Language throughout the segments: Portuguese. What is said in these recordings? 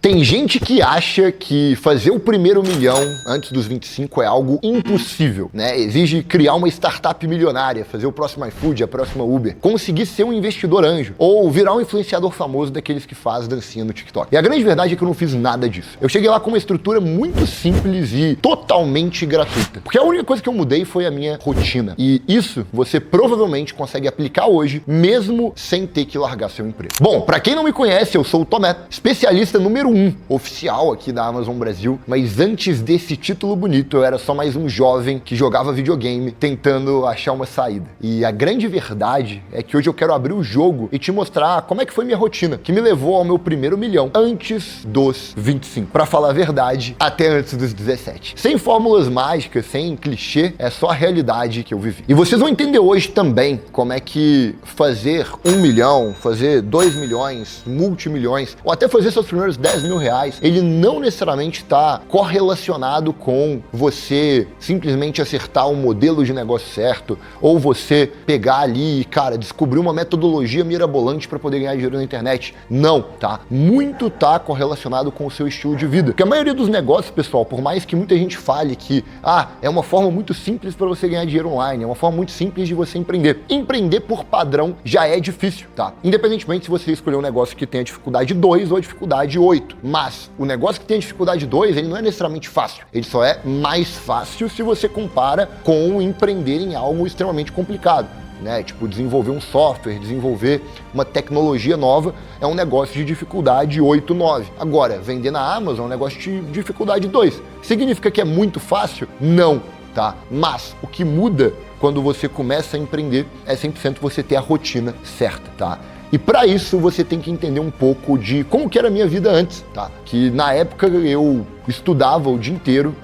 Tem gente que acha que fazer o primeiro milhão antes dos 25 é algo impossível, né? Exige criar uma startup milionária, fazer o próximo iFood, a próxima Uber, conseguir ser um investidor anjo ou virar um influenciador famoso daqueles que faz dancinha no TikTok. E a grande verdade é que eu não fiz nada disso. Eu cheguei lá com uma estrutura muito simples e totalmente gratuita. Porque a única coisa que eu mudei foi a minha rotina. E isso você provavelmente consegue aplicar hoje, mesmo sem ter que largar seu emprego. Bom, pra quem não me conhece, eu sou o Tomé, especialista número 1 oficial aqui da Amazon Brasil, mas antes desse título bonito, eu era só mais um jovem que jogava videogame tentando achar uma saída. E a grande verdade é que hoje eu quero abrir o jogo e te mostrar como é que foi minha rotina, que me levou ao meu primeiro milhão antes dos 25. Pra falar a verdade, até antes dos 17. Sem fórmulas mágicas, sem clichê, é só a realidade que eu vivi. E vocês vão entender hoje também como é que fazer 1 milhão, fazer 2 milhões, multimilhões, ou até fazer seus primeiros 10 mil reais, ele não necessariamente está correlacionado com você simplesmente acertar um modelo de negócio certo, ou você pegar ali e, cara, descobrir uma metodologia mirabolante para poder ganhar dinheiro na internet. Não, tá? Muito tá correlacionado com o seu estilo de vida. Porque a maioria dos negócios, pessoal, por mais que muita gente fale que, é uma forma muito simples para você ganhar dinheiro online, é uma forma muito simples de você empreender. Empreender por padrão já é difícil, tá? Independentemente se você escolher um negócio que tenha dificuldade 2 ou dificuldade 8. Mas o negócio que tem dificuldade 2, ele não é necessariamente fácil. Ele só é mais fácil se você compara com empreender em algo extremamente complicado, né? Tipo, desenvolver um software, desenvolver uma tecnologia nova é um negócio de dificuldade 8, 9. Agora, vender na Amazon é um negócio de dificuldade 2. Significa que é muito fácil? Não, tá? Mas o que muda quando você começa a empreender é 100% você ter a rotina certa, tá? E para isso você tem que entender um pouco de como que era a minha vida antes, tá? Que na época eu estudava o dia inteiro,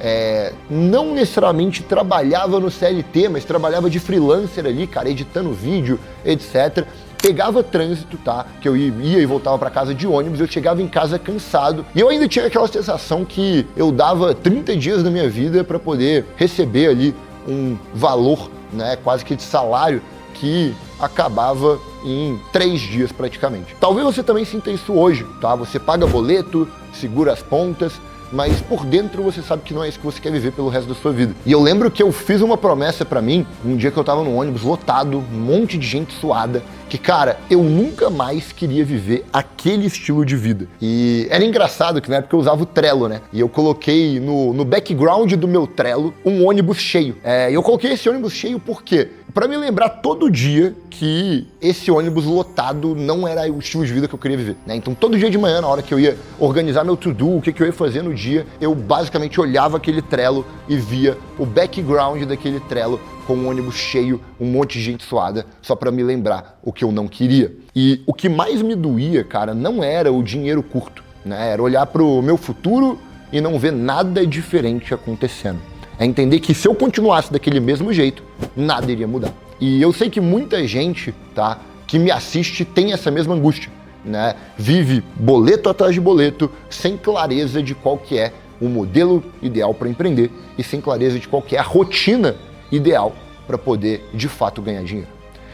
não necessariamente trabalhava no CLT, mas trabalhava de freelancer ali, cara, editando vídeo, etc. Pegava trânsito, tá? Que eu ia e voltava para casa de ônibus, eu chegava em casa cansado e eu ainda tinha aquela sensação que eu dava 30 dias da minha vida para poder receber ali um valor, né, quase que de salário, que acabava em 3 dias praticamente. Talvez você também sinta isso hoje, tá? Você paga boleto, segura as pontas, mas por dentro você sabe que não é isso que você quer viver pelo resto da sua vida. E eu lembro que eu fiz uma promessa pra mim, um dia que eu tava no ônibus lotado, um monte de gente suada, que, cara, eu nunca mais queria viver aquele estilo de vida. E era engraçado que na época eu usava o Trello, né? E eu coloquei no background do meu Trello um ônibus cheio. E eu coloquei esse ônibus cheio por quê? Pra me lembrar todo dia que esse ônibus lotado não era o estilo de vida que eu queria viver, né? Então todo dia de manhã, na hora que eu ia organizar meu to-do, o que eu ia fazer no dia, eu basicamente olhava aquele Trello e via o background daquele Trello com um ônibus cheio, um monte de gente suada, só pra me lembrar o que eu não queria. E o que mais me doía, cara, não era o dinheiro curto, né? Era olhar pro meu futuro e não ver nada diferente acontecendo. É entender que se eu continuasse daquele mesmo jeito, nada iria mudar. E eu sei que muita gente, tá, que me assiste tem essa mesma angústia, né? Vive boleto atrás de boleto, sem clareza de qual que é o modelo ideal para empreender e sem clareza de qual que é a rotina ideal para poder, de fato, ganhar dinheiro.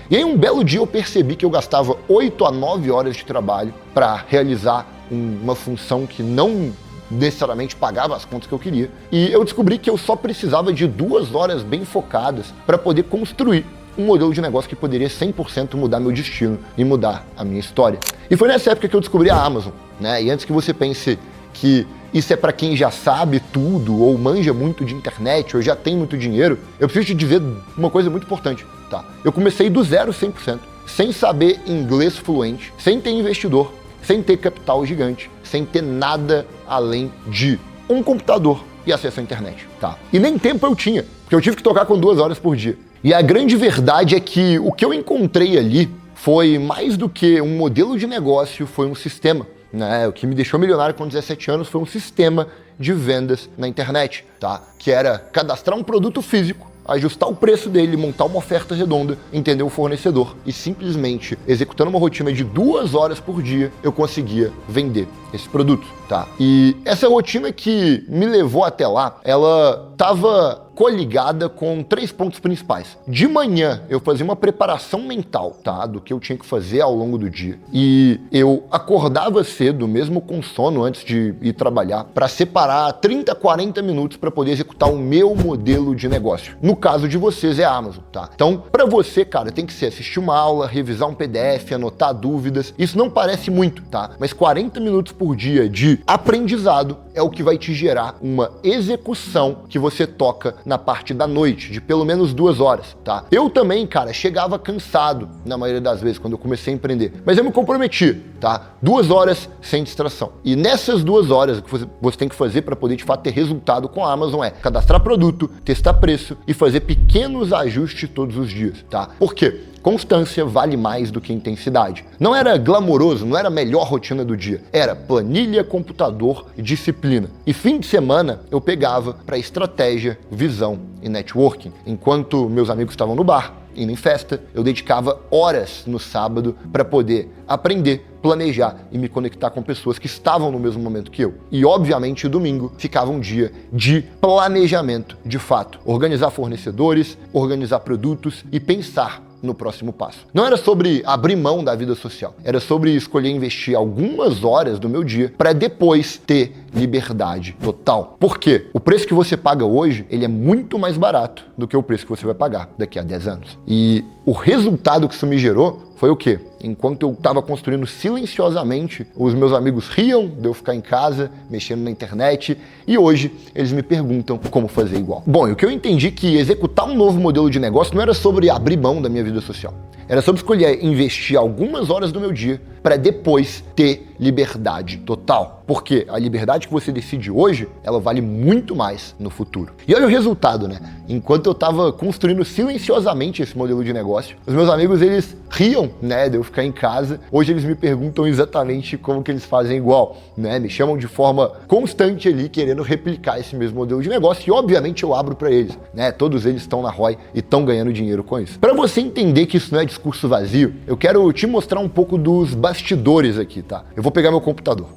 E aí, um belo dia eu percebi que eu gastava 8 a 9 horas de trabalho para realizar uma função que não necessariamente pagava as contas que eu queria. E eu descobri que eu só precisava de 2 horas bem focadas para poder construir um modelo de negócio que poderia 100% mudar meu destino e mudar a minha história. E foi nessa época que eu descobri a Amazon, né? E antes que você pense que isso é para quem já sabe tudo, ou manja muito de internet, ou já tem muito dinheiro, eu preciso te dizer uma coisa muito importante, tá? Eu comecei do zero 100%, sem saber inglês fluente, sem ter investidor, sem ter capital gigante, sem ter nada além de um computador e acesso à internet, tá? E nem tempo eu tinha, porque eu tive que tocar com 2 horas por dia. E a grande verdade é que o que eu encontrei ali foi mais do que um modelo de negócio, foi um sistema, né? O que me deixou milionário com 17 anos foi um sistema de vendas na internet, tá? Que era cadastrar um produto físico, ajustar o preço dele, montar uma oferta redonda, entender o fornecedor e simplesmente executando uma rotina de 2 horas por dia, eu conseguia vender esse produto, tá? E essa rotina que me levou até lá, ela tava coligada com 3 pontos principais. De manhã, eu fazia uma preparação mental, tá? Do que eu tinha que fazer ao longo do dia. E eu acordava cedo, mesmo com sono antes de ir trabalhar, para separar 30, 40 minutos para poder executar o meu modelo de negócio. No caso de vocês é a Amazon, tá? Então, para você, cara, tem que ser assistir uma aula, revisar um PDF, anotar dúvidas. Isso não parece muito, tá? Mas 40 minutos por dia de aprendizado é o que vai te gerar uma execução que você toca na parte da noite, de pelo menos 2 horas, tá? Eu também, cara, chegava cansado na maioria das vezes quando eu comecei a empreender, mas eu me comprometi, tá? 2 horas sem distração. E nessas 2 horas, o que você tem que fazer para poder de fato ter resultado com a Amazon é cadastrar produto, testar preço e fazer pequenos ajustes todos os dias, tá? Por quê? Constância vale mais do que intensidade. Não era glamouroso, não era a melhor rotina do dia. Era planilha, computador e disciplina. E fim de semana eu pegava para estratégia, visão e networking. Enquanto meus amigos estavam no bar, indo em festa, eu dedicava horas no sábado para poder aprender, planejar e me conectar com pessoas que estavam no mesmo momento que eu. E obviamente o domingo ficava um dia de planejamento de fato. Organizar fornecedores, organizar produtos e pensar no próximo passo. Não era sobre abrir mão da vida social, era sobre escolher investir algumas horas do meu dia para depois ter liberdade total. Por quê? O preço que você paga hoje, ele é muito mais barato do que o preço que você vai pagar daqui a 10 anos. E o resultado que isso me gerou foi o quê? Enquanto eu estava construindo silenciosamente, os meus amigos riam de eu ficar em casa, mexendo na internet, e hoje eles me perguntam como fazer igual. Bom, e o que eu entendi que executar um novo modelo de negócio não era sobre abrir mão da minha vida social. Era sobre escolher investir algumas horas do meu dia para depois ter liberdade total. Porque a liberdade que você decide hoje, ela vale muito mais no futuro. E olha o resultado, né? Enquanto eu estava construindo silenciosamente esse modelo de negócio, os meus amigos, eles riam, né, de eu ficar em casa. Hoje eles me perguntam exatamente como que eles fazem igual, né? Me chamam de forma constante ali, querendo replicar esse mesmo modelo de negócio e obviamente eu abro para eles, né? Todos eles estão na ROI e estão ganhando dinheiro com isso. Para você entender que isso não é discurso vazio, eu quero te mostrar um pouco dos bastidores aqui, tá? Eu vou pegar meu computador.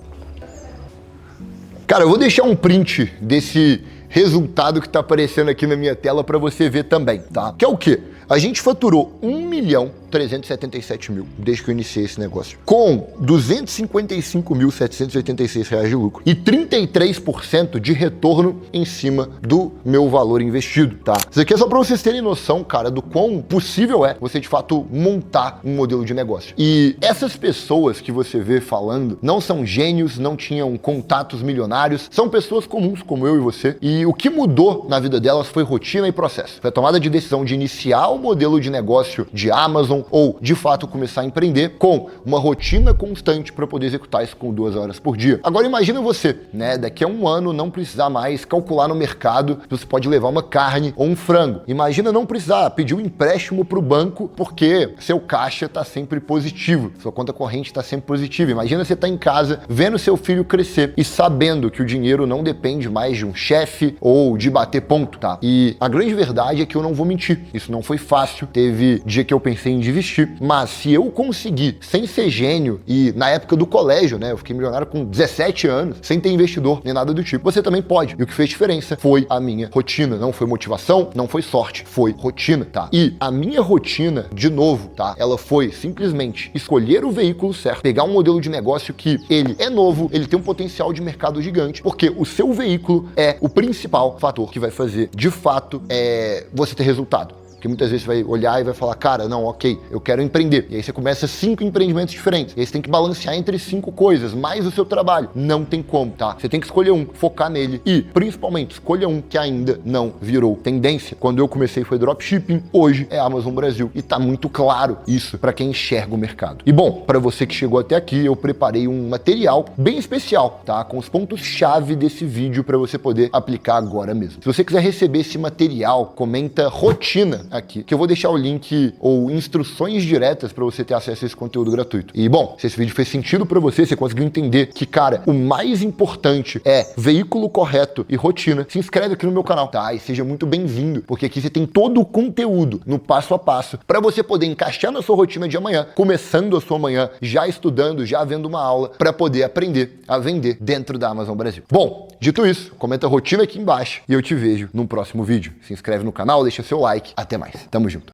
Cara, eu vou deixar um print desse resultado que tá aparecendo aqui na minha tela para você ver também, tá? Que é o quê? A gente faturou 1.377.000 desde que eu iniciei esse negócio, com R$ 255.786 de lucro e 33% de retorno em cima do meu valor investido, tá? Isso aqui é só para vocês terem noção, cara, do quão possível é você de fato montar um modelo de negócio. E essas pessoas que você vê falando não são gênios, não tinham contatos milionários, são pessoas comuns como eu e você. E o que mudou na vida delas foi rotina e processo. Foi a tomada de decisão de iniciar o modelo de negócio de Amazon ou de fato começar a empreender com uma rotina constante para poder executar isso com 2 horas por dia. Agora imagina você, né, daqui a 1 ano não precisar mais calcular no mercado se você pode levar uma carne ou um frango. Imagina não precisar pedir um empréstimo para o banco porque seu caixa está sempre positivo, sua conta corrente está sempre positiva. Imagina você estar em casa vendo seu filho crescer e sabendo que o dinheiro não depende mais de um chefe ou de bater ponto, tá? E a grande verdade é que eu não vou mentir, isso não foi fácil, teve dia que eu pensei em desistir, mas se eu conseguir, sem ser gênio, e na época do colégio, né, eu fiquei milionário com 17 anos, sem ter investidor, nem nada do tipo, você também pode. E o que fez diferença foi a minha rotina, não foi motivação, não foi sorte, foi rotina, tá? E a minha rotina, de novo, tá, ela foi simplesmente escolher o veículo certo, pegar um modelo de negócio que ele é novo, ele tem um potencial de mercado gigante, porque o seu veículo é o principal fator que vai fazer, de fato, você ter resultado. Porque muitas vezes você vai olhar e vai falar, cara, não, ok, eu quero empreender. E aí você começa 5 empreendimentos diferentes. E aí você tem que balancear entre 5 coisas, mais o seu trabalho. Não tem como, tá? Você tem que escolher um, focar nele e, principalmente, escolha um que ainda não virou tendência. Quando eu comecei foi dropshipping, hoje é Amazon Brasil. E tá muito claro isso para quem enxerga o mercado. E bom, para você que chegou até aqui, eu preparei um material bem especial, tá? Com os pontos-chave desse vídeo para você poder aplicar agora mesmo. Se você quiser receber esse material, comenta rotina aqui, que eu vou deixar o link ou instruções diretas para você ter acesso a esse conteúdo gratuito. E bom, se esse vídeo fez sentido para você conseguiu entender que, cara, o mais importante é veículo correto e rotina, se inscreve aqui no meu canal, tá? E seja muito bem-vindo, porque aqui você tem todo o conteúdo no passo a passo para você poder encaixar na sua rotina de amanhã, começando a sua manhã, já estudando, já vendo uma aula, para poder aprender a vender dentro da Amazon Brasil. Bom, dito isso, comenta a rotina aqui embaixo e eu te vejo num próximo vídeo. Se inscreve no canal, deixa seu like. Até mais. Tamo junto.